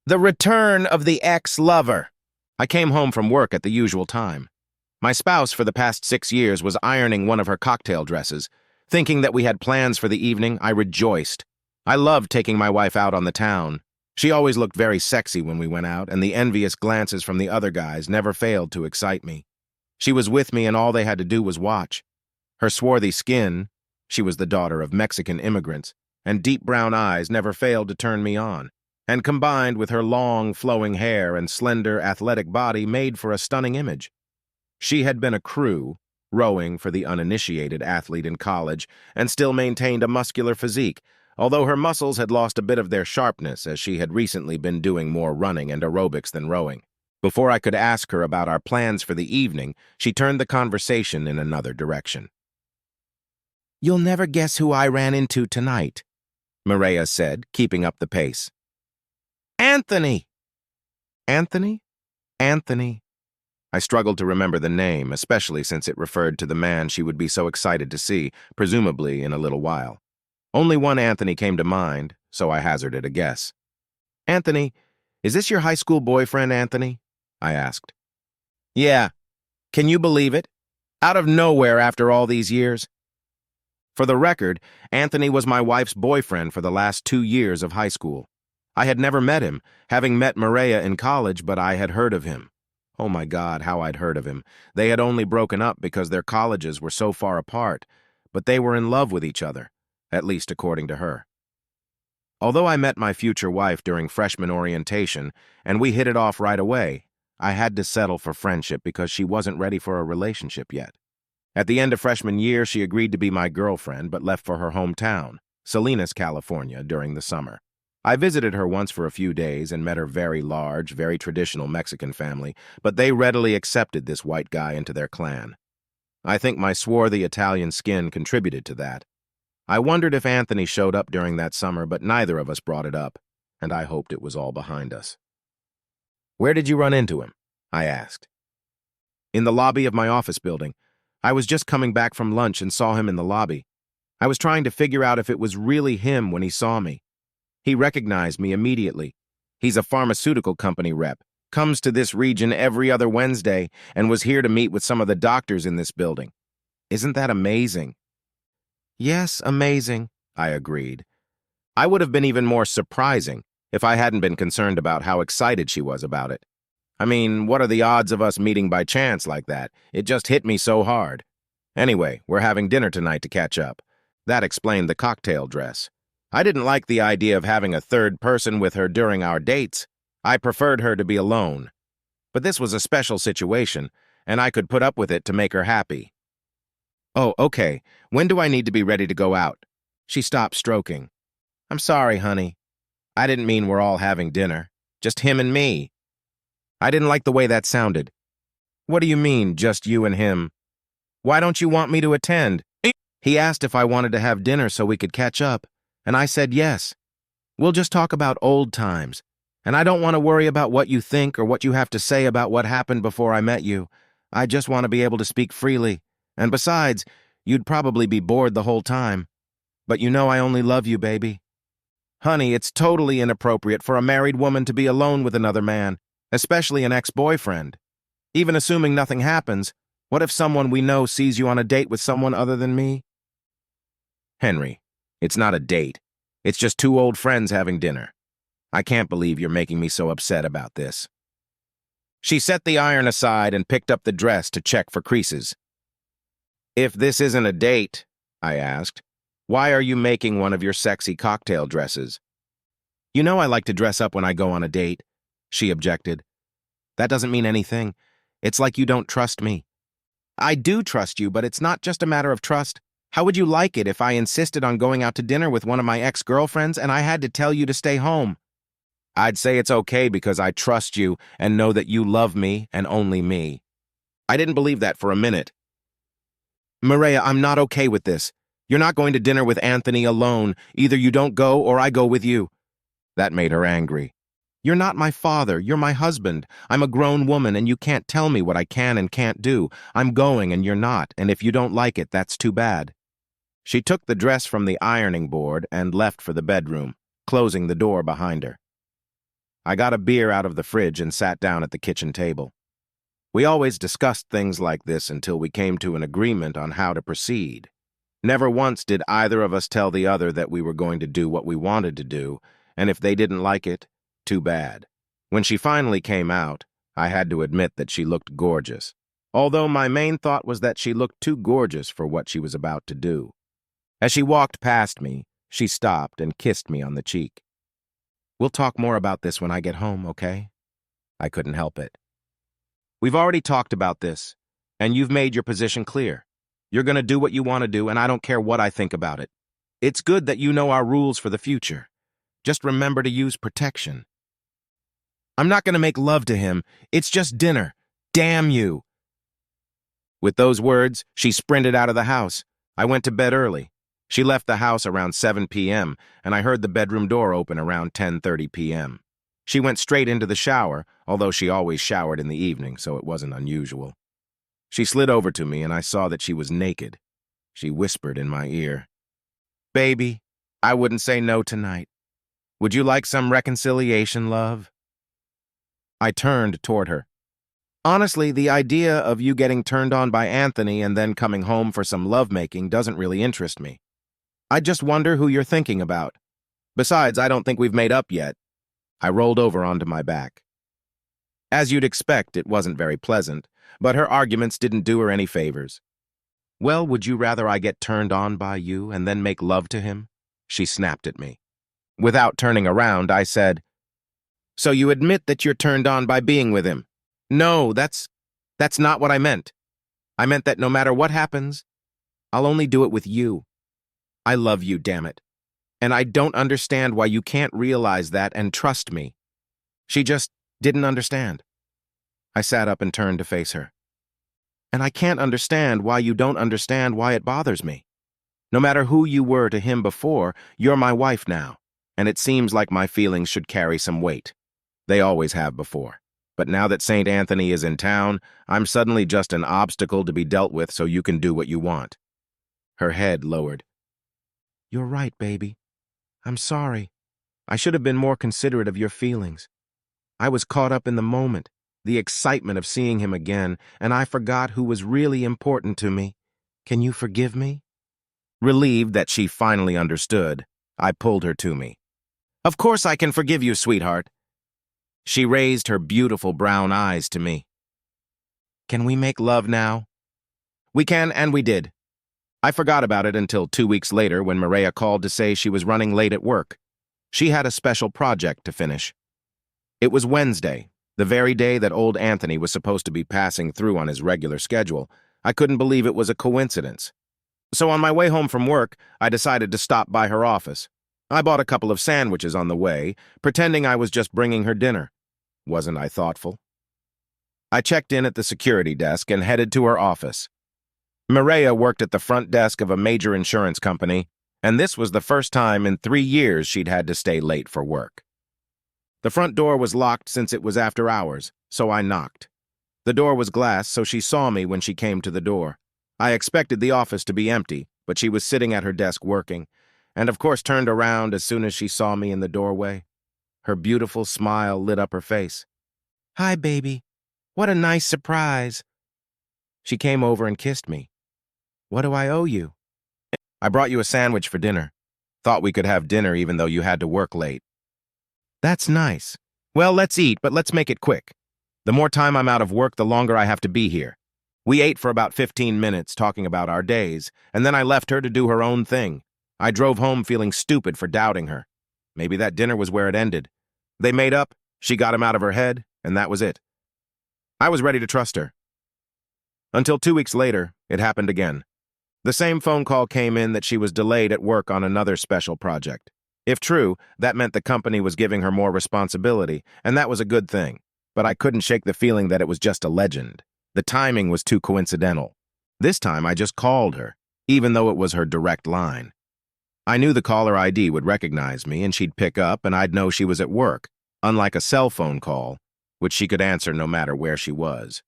The return of the ex-lover. I came home from work at the usual time. My spouse for the past 6 years was ironing one of her cocktail dresses. Thinking that we had plans for the evening, I rejoiced. I loved taking my wife out on the town. She always looked very sexy when we went out, and the envious glances from the other guys never failed to excite me. She was with me, and all they had to do was watch. Her swarthy skin, she was the daughter of Mexican immigrants, and deep brown eyes never failed to turn me on, and combined with her long, flowing hair and slender, athletic body made for a stunning image. She had been a crew, rowing for the uninitiated athlete in college, and still maintained a muscular physique, although her muscles had lost a bit of their sharpness as she had recently been doing more running and aerobics than rowing. Before I could ask her about our plans for the evening, she turned the conversation in another direction. "You'll never guess who I ran into tonight," Maria said, keeping up the pace. "Anthony!" Anthony? Anthony. I struggled to remember the name, especially since it referred to the man she would be so excited to see, presumably in a little while. Only one Anthony came to mind, so I hazarded a guess. "Anthony, is this your high school boyfriend, Anthony?" I asked. "Yeah. Can you believe it? Out of nowhere after all these years." For the record, Anthony was my wife's boyfriend for the last 2 years of high school. I had never met him, having met Maria in college, but I had heard of him. Oh my God, how I'd heard of him. They had only broken up because their colleges were so far apart, but they were in love with each other, at least according to her. Although I met my future wife during freshman orientation, and we hit it off right away, I had to settle for friendship because she wasn't ready for a relationship yet. At the end of freshman year, she agreed to be my girlfriend, but left for her hometown, Salinas, California, during the summer. I visited her once for a few days and met her very large, very traditional Mexican family, but they readily accepted this white guy into their clan. I think my swarthy Italian skin contributed to that. I wondered if Anthony showed up during that summer, but neither of us brought it up, and I hoped it was all behind us. "Where did you run into him?" I asked. "In the lobby of my office building. I was just coming back from lunch and saw him in the lobby. I was trying to figure out if it was really him when he saw me. He recognized me immediately. He's a pharmaceutical company rep, comes to this region every other Wednesday, and was here to meet with some of the doctors in this building. Isn't that amazing?" "Yes, amazing," I agreed. I would have been even more surprising if I hadn't been concerned about how excited she was about it. I mean, what are the odds of us meeting by chance like that? It just hit me so hard. Anyway, we're having dinner tonight to catch up. That explained the cocktail dress. I didn't like the idea of having a third person with her during our dates. I preferred her to be alone. But this was a special situation, and I could put up with it to make her happy. "Oh, okay. When do I need to be ready to go out?" She stopped stroking. "I'm sorry, honey. I didn't mean we're all having dinner. Just him and me." I didn't like the way that sounded. "What do you mean, just you and him? Why don't you want me to attend?" He asked if I wanted to have dinner so we could catch up, and I said yes. "We'll just talk about old times, and I don't want to worry about what you think or what you have to say about what happened before I met you. I just want to be able to speak freely, and besides, you'd probably be bored the whole time. But you know I only love you, baby." "Honey, it's totally inappropriate for a married woman to be alone with another man, especially an ex-boyfriend. Even assuming nothing happens, what if someone we know sees you on a date with someone other than me?" "Henry, it's not a date. It's just 2 old friends having dinner. I can't believe you're making me so upset about this." She set the iron aside and picked up the dress to check for creases. "If this isn't a date," I asked, "why are you making one of your sexy cocktail dresses?" "You know I like to dress up when I go on a date," she objected. "That doesn't mean anything. It's like you don't trust me." "I do trust you, but it's not just a matter of trust. How would you like it if I insisted on going out to dinner with one of my ex-girlfriends and I had to tell you to stay home?" "I'd say it's okay because I trust you and know that you love me and only me." I didn't believe that for a minute. "Maria, I'm not okay with this. You're not going to dinner with Anthony alone. Either you don't go or I go with you." That made her angry. "You're not my father. You're my husband. I'm a grown woman and you can't tell me what I can and can't do. I'm going and you're not, and if you don't like it, that's too bad." She took the dress from the ironing board and left for the bedroom, closing the door behind her. I got a beer out of the fridge and sat down at the kitchen table. We always discussed things like this until we came to an agreement on how to proceed. Never once did either of us tell the other that we were going to do what we wanted to do, and if they didn't like it, too bad. When she finally came out, I had to admit that she looked gorgeous, although my main thought was that she looked too gorgeous for what she was about to do. As she walked past me, she stopped and kissed me on the cheek. "We'll talk more about this when I get home, okay?" I couldn't help it. "We've already talked about this, and you've made your position clear. You're going to do what you want to do, and I don't care what I think about it. It's good that you know our rules for the future. Just remember to use protection." "I'm not going to make love to him. It's just dinner. Damn you." With those words, she sprinted out of the house. I went to bed early. She left the house around 7 p.m., and I heard the bedroom door open around 10:30 p.m. She went straight into the shower, although she always showered in the evening, so it wasn't unusual. She slid over to me, and I saw that she was naked. She whispered in my ear, "Baby, I wouldn't say no tonight. Would you like some reconciliation, love?" I turned toward her. "Honestly, the idea of you getting turned on by Anthony and then coming home for some lovemaking doesn't really interest me. I just wonder who you're thinking about. Besides, I don't think we've made up yet." I rolled over onto my back. As you'd expect, it wasn't very pleasant, but her arguments didn't do her any favors. "Well, would you rather I get turned on by you and then make love to him?" She snapped at me. Without turning around, I said, "So you admit that you're turned on by being with him?" "No, that's not what I meant. I meant that no matter what happens, I'll only do it with you. I love you, damn it. And I don't understand why you can't realize that and trust me." She just didn't understand. I sat up and turned to face her. "And I can't understand why you don't understand why it bothers me. No matter who you were to him before, you're my wife now, and it seems like my feelings should carry some weight. They always have before. But now that St. Anthony is in town, I'm suddenly just an obstacle to be dealt with so you can do what you want." Her head lowered. "You're right, baby. I'm sorry. I should have been more considerate of your feelings. I was caught up in the moment, the excitement of seeing him again, and I forgot who was really important to me. Can you forgive me?" Relieved that she finally understood, I pulled her to me. "Of course I can forgive you, sweetheart." She raised her beautiful brown eyes to me. "Can we make love now?" "We can, and we did." I forgot about it until 2 weeks later when Maria called to say she was running late at work. She had a special project to finish. It was Wednesday, the very day that old Anthony was supposed to be passing through on his regular schedule. I couldn't believe it was a coincidence. So on my way home from work, I decided to stop by her office. I bought a couple of sandwiches on the way, pretending I was just bringing her dinner. Wasn't I thoughtful? I checked in at the security desk and headed to her office. Maria worked at the front desk of a major insurance company, and this was the first time in 3 years she'd had to stay late for work. The front door was locked since it was after hours, so I knocked. The door was glass, so she saw me when she came to the door. I expected the office to be empty, but she was sitting at her desk working, and of course turned around as soon as she saw me in the doorway. Her beautiful smile lit up her face. "Hi, baby. What a nice surprise." She came over and kissed me. "What do I owe you?" "I brought you a sandwich for dinner. Thought we could have dinner even though you had to work late." "That's nice. Well, let's eat, but let's make it quick. The more time I'm out of work, the longer I have to be here." We ate for about 15 minutes, talking about our days, and then I left her to do her own thing. I drove home feeling stupid for doubting her. Maybe that dinner was where it ended. They made up, she got him out of her head, and that was it. I was ready to trust her. Until 2 weeks later, it happened again. The same phone call came in that she was delayed at work on another special project. If true, that meant the company was giving her more responsibility, and that was a good thing. But I couldn't shake the feeling that it was just a legend. The timing was too coincidental. This time I just called her, even though it was her direct line. I knew the caller ID would recognize me and she'd pick up and I'd know she was at work, unlike a cell phone call, which she could answer no matter where she was.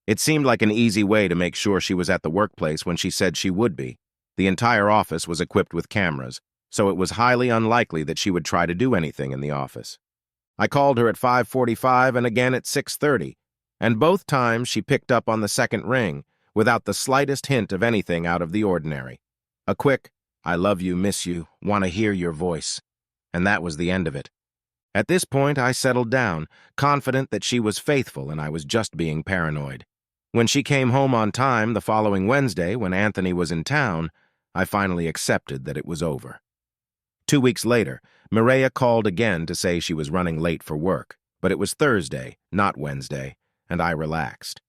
It seemed like an easy way to make sure she was at the workplace when she said she would be. The entire office was equipped with cameras, so it was highly unlikely that she would try to do anything in the office. I called her at 5:45 and again at 6:30, and both times she picked up on the second ring without the slightest hint of anything out of the ordinary. A quick, "I love you, miss you, want to hear your voice," and that was the end of it. At this point, I settled down, confident that she was faithful and I was just being paranoid. When she came home on time the following Wednesday, when Anthony was in town, I finally accepted that it was over. 2 weeks later, Mireya called again to say she was running late for work, but it was Thursday, not Wednesday, and I relaxed.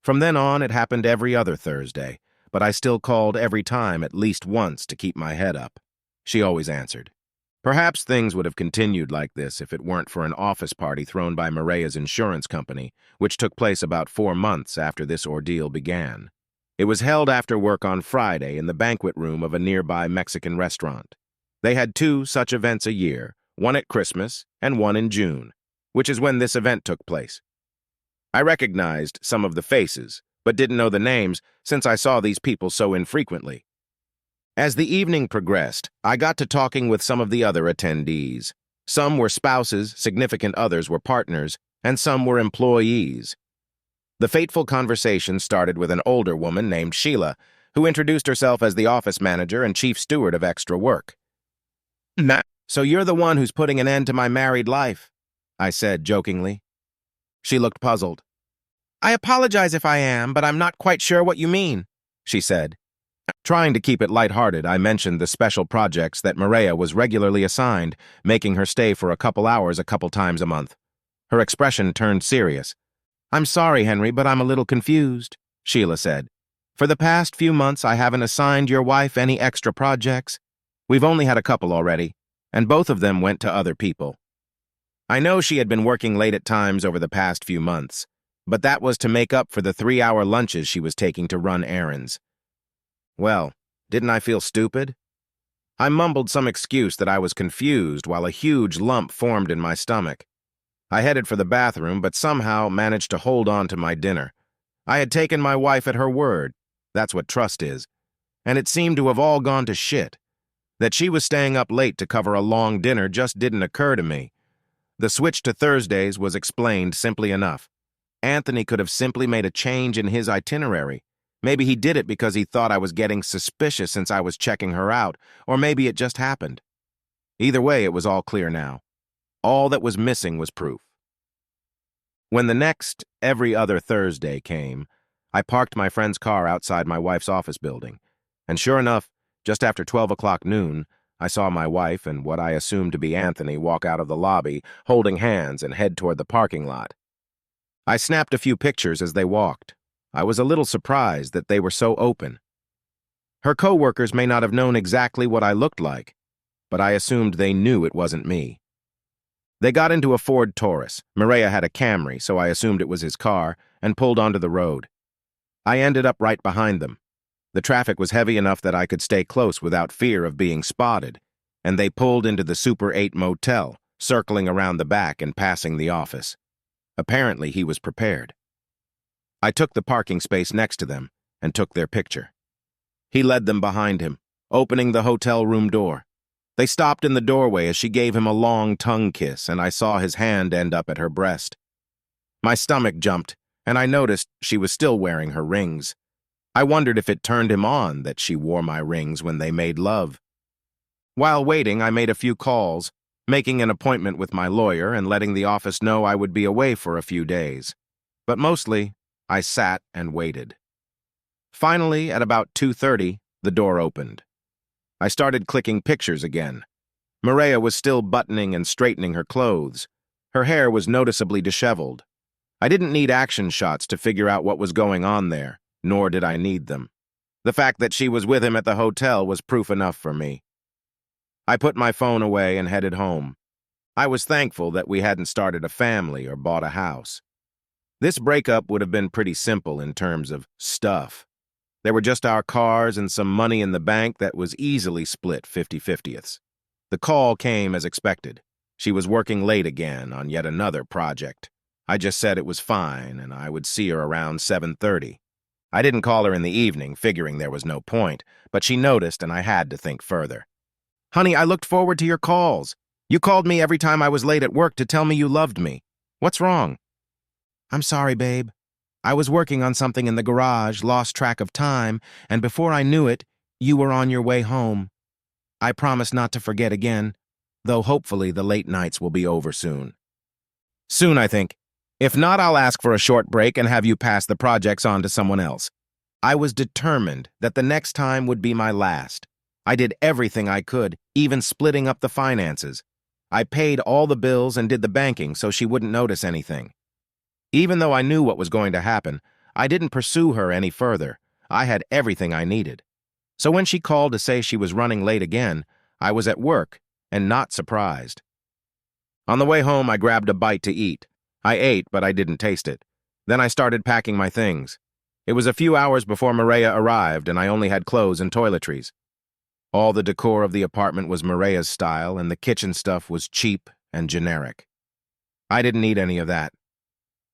From then on, it happened every other Thursday, but I still called every time at least once to keep my head up. She always answered. Perhaps things would have continued like this if it weren't for an office party thrown by Mireya's insurance company, which took place about 4 months after this ordeal began. It was held after work on Friday in the banquet room of a nearby Mexican restaurant. They had 2 such events a year, one at Christmas and one in June, which is when this event took place. I recognized some of the faces, but didn't know the names since I saw these people so infrequently. As the evening progressed, I got to talking with some of the other attendees. Some were spouses, significant others were partners, and some were employees. The fateful conversation started with an older woman named Sheila, who introduced herself as the office manager and chief steward of extra work. "Nah, so you're the one who's putting an end to my married life," I said jokingly. She looked puzzled. "I apologize if I am, but I'm not quite sure what you mean," she said. Trying to keep it lighthearted, I mentioned the special projects that Mireya was regularly assigned, making her stay for a couple hours a couple times a month. Her expression turned serious. "I'm sorry, Henry, but I'm a little confused," Sheila said. "For the past few months, I haven't assigned your wife any extra projects. We've only had a couple already, and both of them went to other people." I know she had been working late at times over the past few months, but that was to make up for the 3-hour lunches she was taking to run errands. Well, didn't I feel stupid? I mumbled some excuse that I was confused while a huge lump formed in my stomach. I headed for the bathroom, but somehow managed to hold on to my dinner. I had taken my wife at her word. That's what trust is. And it seemed to have all gone to shit. That she was staying up late to cover a long dinner just didn't occur to me. The switch to Thursdays was explained simply enough. Anthony could have simply made a change in his itinerary. Maybe he did it because he thought I was getting suspicious since I was checking her out, or maybe it just happened. Either way, it was all clear now. All that was missing was proof. When the next, every other Thursday came, I parked my friend's car outside my wife's office building, and sure enough, just after 12 o'clock noon, I saw my wife and what I assumed to be Anthony walk out of the lobby, holding hands and head toward the parking lot. I snapped a few pictures as they walked. I was a little surprised that they were so open. Her co-workers may not have known exactly what I looked like, but I assumed they knew it wasn't me. They got into a Ford Taurus. Mireya had a Camry, so I assumed it was his car, and pulled onto the road. I ended up right behind them. The traffic was heavy enough that I could stay close without fear of being spotted, and they pulled into the Super 8 motel, circling around the back and passing the office. Apparently, he was prepared. I took the parking space next to them and took their picture. He led them behind him, opening the hotel room door. They stopped in the doorway as she gave him a long tongue kiss, and I saw his hand end up at her breast. My stomach jumped, and I noticed she was still wearing her rings. I wondered if it turned him on that she wore my rings when they made love. While waiting, I made a few calls, making an appointment with my lawyer and letting the office know I would be away for a few days. But mostly, I sat and waited. Finally, at about 2:30, the door opened. I started clicking pictures again. Mireya was still buttoning and straightening her clothes. Her hair was noticeably disheveled. I didn't need action shots to figure out what was going on there, nor did I need them. The fact that she was with him at the hotel was proof enough for me. I put my phone away and headed home. I was thankful that we hadn't started a family or bought a house. This breakup would have been pretty simple in terms of stuff. There were just our cars and some money in the bank that was easily split 50-50ths. The call came as expected. She was working late again on yet another project. I just said it was fine and I would see her around 7:30. I didn't call her in the evening, figuring there was no point, but she noticed and I had to think further. "Honey, I looked forward to your calls. You called me every time I was late at work to tell me you loved me. What's wrong? I'm sorry, babe. I was working on something in the garage, lost track of time, and before I knew it, you were on your way home. I promise not to forget again, though hopefully the late nights will be over soon. Soon, I think. If not, I'll ask for a short break and have you pass the projects on to someone else. I was determined that the next time would be my last. I did everything I could, even splitting up the finances. I paid all the bills and did the banking so she wouldn't notice anything. Even though I knew what was going to happen, I didn't pursue her any further. I had everything I needed. So when she called to say she was running late again, I was at work and not surprised. On the way home, I grabbed a bite to eat. I ate, but I didn't taste it. Then I started packing my things. It was a few hours before Maria arrived, and I only had clothes and toiletries. All the decor of the apartment was Maria's style, and the kitchen stuff was cheap and generic. I didn't need any of that.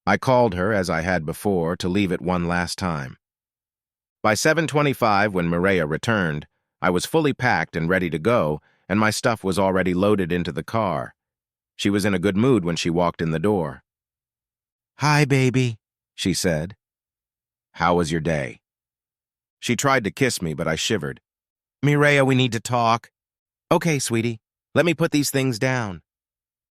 I called her, as I had before, to leave it one last time. By 7:25, when Maria returned, I was fully packed and ready to go, and my stuff was already loaded into the car. She was in a good mood when she walked in the door. "Hi, baby," she said. "How was your day?" She tried to kiss me, but I shivered. "Mireya, we need to talk." "Okay, sweetie. Let me put these things down."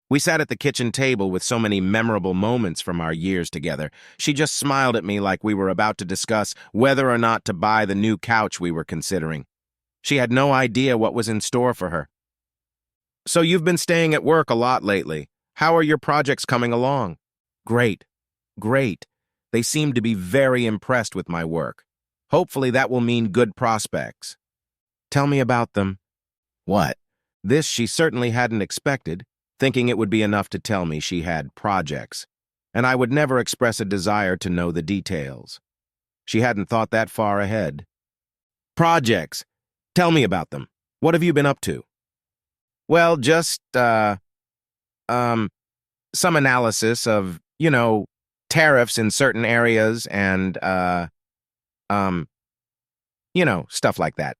We sat at the kitchen table with so many memorable moments from our years together. She just smiled at me like we were about to discuss whether or not to buy the new couch we were considering. She had no idea what was in store for her. "So you've been staying at work a lot lately. How are your projects coming along?" "Great. Great. They seem to be very impressed with my work. Hopefully that will mean good prospects." "Tell me about them." "What?" This she certainly hadn't expected, thinking it would be enough to tell me she had projects, and I would never express a desire to know the details. She hadn't thought that far ahead. "Projects. Tell me about them. What have you been up to?" "Well, just, some analysis of, tariffs in certain areas and, stuff like that."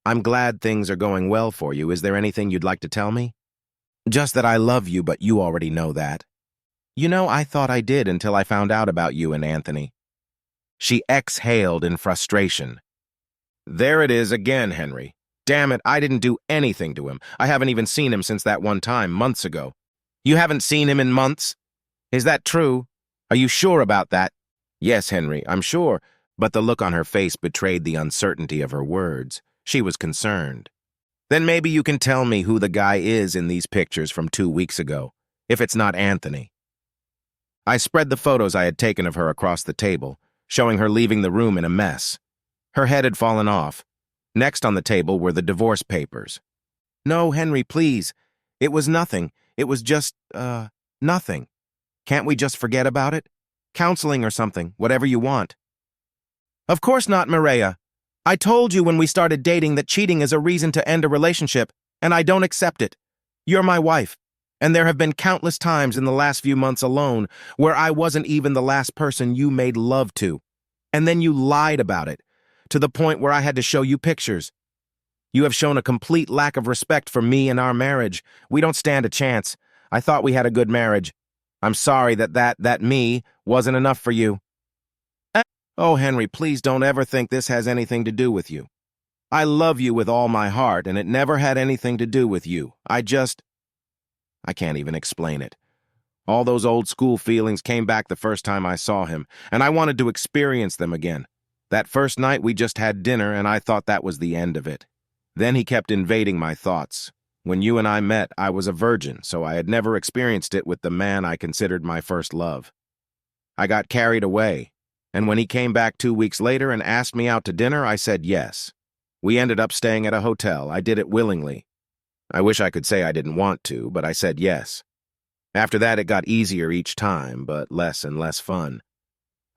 "I'm glad things are going well for you. Is there anything you'd like to tell me?" "Just that I love you, but you already know that." I thought I did until I found out about you and Anthony." She exhaled in frustration. "There it is again, Henry. Damn it, I didn't do anything to him. I haven't even seen him since that one time, months ago." "You haven't seen him in months? Is that true? Are you sure about that?" "Yes, Henry, I'm sure," but the look on her face betrayed the uncertainty of her words. She was concerned. "Then maybe you can tell me who the guy is in these pictures from 2 weeks ago, if it's not Anthony." I spread the photos I had taken of her across the table, showing her leaving the room in a mess. Her head had fallen off. Next on the table were the divorce papers. "No, Henry, please. It was nothing. It was just, nothing. Can't we just forget about it? Counseling or something, whatever you want." "Of course not, Maria. I told you when we started dating that cheating is a reason to end a relationship, and I don't accept it. You're my wife, and there have been countless times in the last few months alone where I wasn't even the last person you made love to. And then you lied about it, to the point where I had to show you pictures. You have shown a complete lack of respect for me and our marriage. We don't stand a chance. I thought we had a good marriage. I'm sorry that me wasn't enough for you." "Oh, Henry, please don't ever think this has anything to do with you. I love you with all my heart, and it never had anything to do with you. I can't even explain it. All those old school feelings came back the first time I saw him, and I wanted to experience them again. That first night we just had dinner, and I thought that was the end of it. Then he kept invading my thoughts. When you and I met, I was a virgin, so I had never experienced it with the man I considered my first love. I got carried away, and when he came back 2 weeks later and asked me out to dinner, I said yes. We ended up staying at a hotel. I did it willingly. I wish I could say I didn't want to, but I said yes. After that, it got easier each time, but less and less fun.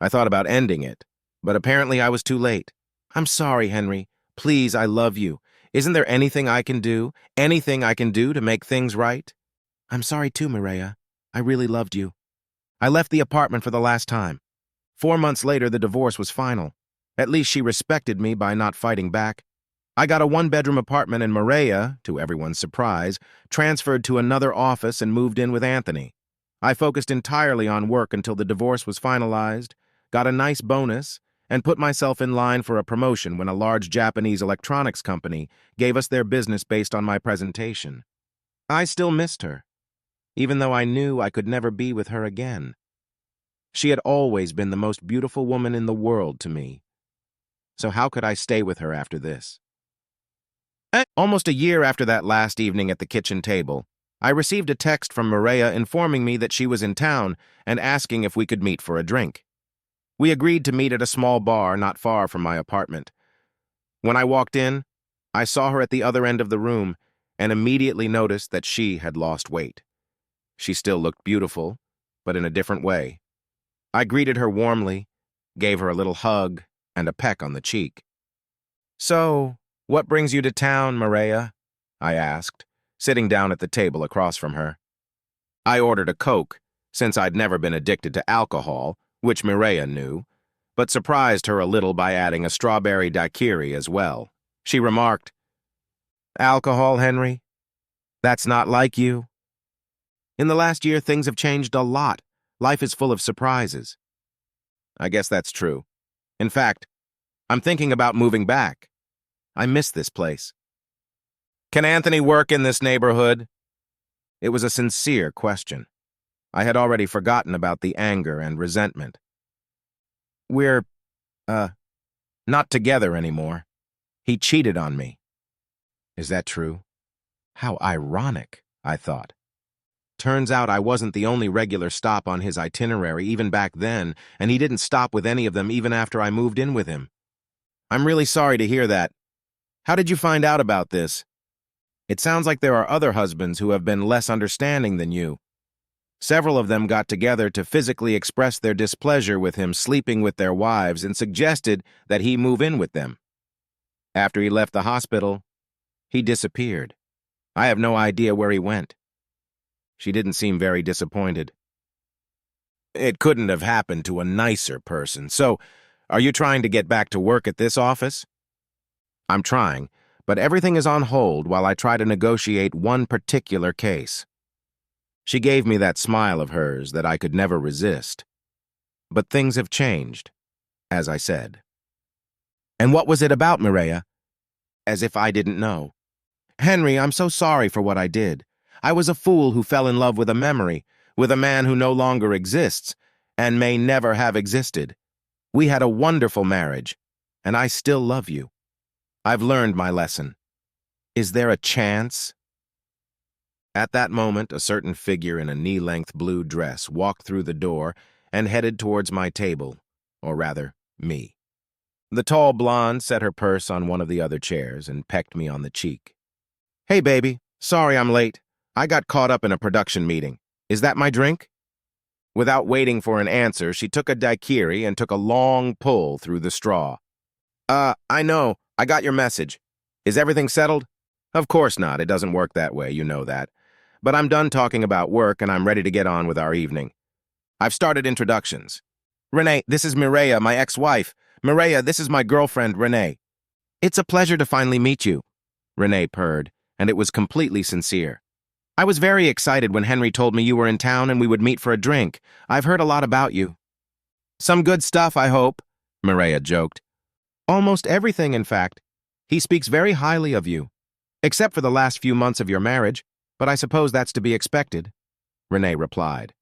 I thought about ending it, but apparently I was too late. I'm sorry, Henry. Please, I love you. Isn't there anything I can do? Anything I can do to make things right? I'm sorry too, Mireya. I really loved you. I left the apartment for the last time. 4 months later, the divorce was final. At least she respected me by not fighting back. I got a one-bedroom apartment and Maria, to everyone's surprise, transferred to another office and moved in with Anthony. I focused entirely on work until the divorce was finalized, got a nice bonus, and put myself in line for a promotion when a large Japanese electronics company gave us their business based on my presentation. I still missed her, even though I knew I could never be with her again. She had always been the most beautiful woman in the world to me. So how could I stay with her after this? Almost a year after that last evening at the kitchen table, I received a text from Maria informing me that she was in town and asking if we could meet for a drink. We agreed to meet at a small bar not far from my apartment. When I walked in, I saw her at the other end of the room and immediately noticed that she had lost weight. She still looked beautiful, but in a different way. I greeted her warmly, gave her a little hug and a peck on the cheek. "So, what brings you to town, Maria?" I asked, sitting down at the table across from her. I ordered a Coke, since I'd never been addicted to alcohol, which Maria knew, but surprised her a little by adding a strawberry daiquiri as well. She remarked, "Alcohol, Henry? That's not like you." In the last year, things have changed a lot. Life is full of surprises. I guess that's true. In fact, I'm thinking about moving back. I miss this place. Can Anthony work in this neighborhood? It was a sincere question. I had already forgotten about the anger and resentment. We're, not together anymore. He cheated on me. Is that true? How ironic, I thought. Turns out I wasn't the only regular stop on his itinerary even back then, and he didn't stop with any of them even after I moved in with him. I'm really sorry to hear that. How did you find out about this? It sounds like there are other husbands who have been less understanding than you. Several of them got together to physically express their displeasure with him sleeping with their wives and suggested that he move in with them. After he left the hospital, he disappeared. I have no idea where he went. She didn't seem very disappointed. It couldn't have happened to a nicer person. So, are you trying to get back to work at this office? I'm trying, but everything is on hold while I try to negotiate one particular case. She gave me that smile of hers that I could never resist. But things have changed, as I said. And what was it about, Mireya? As if I didn't know. Henry, I'm so sorry for what I did. I was a fool who fell in love with a memory, with a man who no longer exists, and may never have existed. We had a wonderful marriage, and I still love you. I've learned my lesson. Is there a chance? At that moment, a certain figure in a knee-length blue dress walked through the door and headed towards my table, or rather, me. The tall blonde set her purse on one of the other chairs and pecked me on the cheek. "Hey, baby, sorry I'm late. I got caught up in a production meeting. Is that my drink?" Without waiting for an answer, she took a daiquiri and took a long pull through the straw. I know. I got your message. Is everything settled? Of course not. It doesn't work that way, you know that. But I'm done talking about work and I'm ready to get on with our evening. I've started introductions. Renee, this is Mireya, my ex-wife. Mireya, this is my girlfriend, Renee. It's a pleasure to finally meet you, Renee purred, and it was completely sincere. I was very excited when Henry told me you were in town and we would meet for a drink. I've heard a lot about you. Some good stuff, I hope, Mireya joked. Almost everything, in fact. He speaks very highly of you, except for the last few months of your marriage, but I suppose that's to be expected, Renee replied.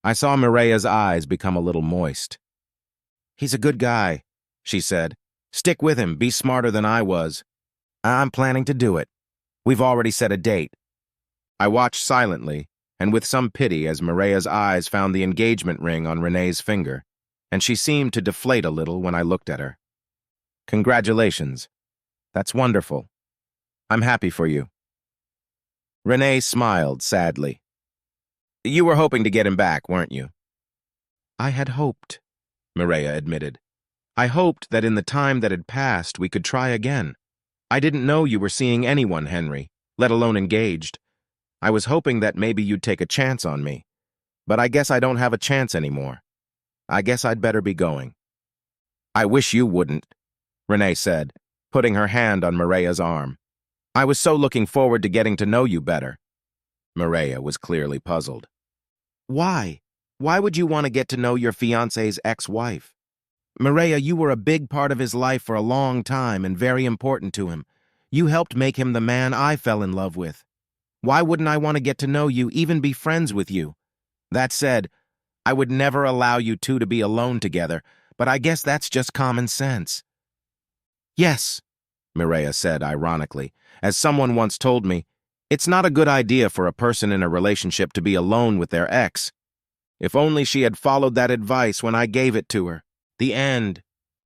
I saw Mireya's eyes become a little moist. He's a good guy, she said. Stick with him, be smarter than I was. I'm planning to do it. We've already set a date. I watched silently, and with some pity as Mireya's eyes found the engagement ring on Renee's finger, and she seemed to deflate a little when I looked at her. Congratulations. That's wonderful. I'm happy for you. Renee smiled sadly. You were hoping to get him back, weren't you? I had hoped, Mireya admitted. I hoped that in the time that had passed we could try again. I didn't know you were seeing anyone, Henry, let alone engaged. I was hoping that maybe you'd take a chance on me. But I guess I don't have a chance anymore. I guess I'd better be going. I wish you wouldn't, Renee said. putting her hand on Mireya's arm. I was so looking forward to getting to know you better. Mireya was clearly puzzled. Why? Why would you want to get to know your fiancé's ex-wife? Mireya, you were a big part of his life for a long time and very important to him. You helped make him the man I fell in love with. Why wouldn't I want to get to know you, even be friends with you? That said, I would never allow you two to be alone together, but I guess that's just common sense. Yes, Mireya said ironically. As someone once told me, it's not a good idea for a person in a relationship to be alone with their ex. If only she had followed that advice when I gave it to her. The end.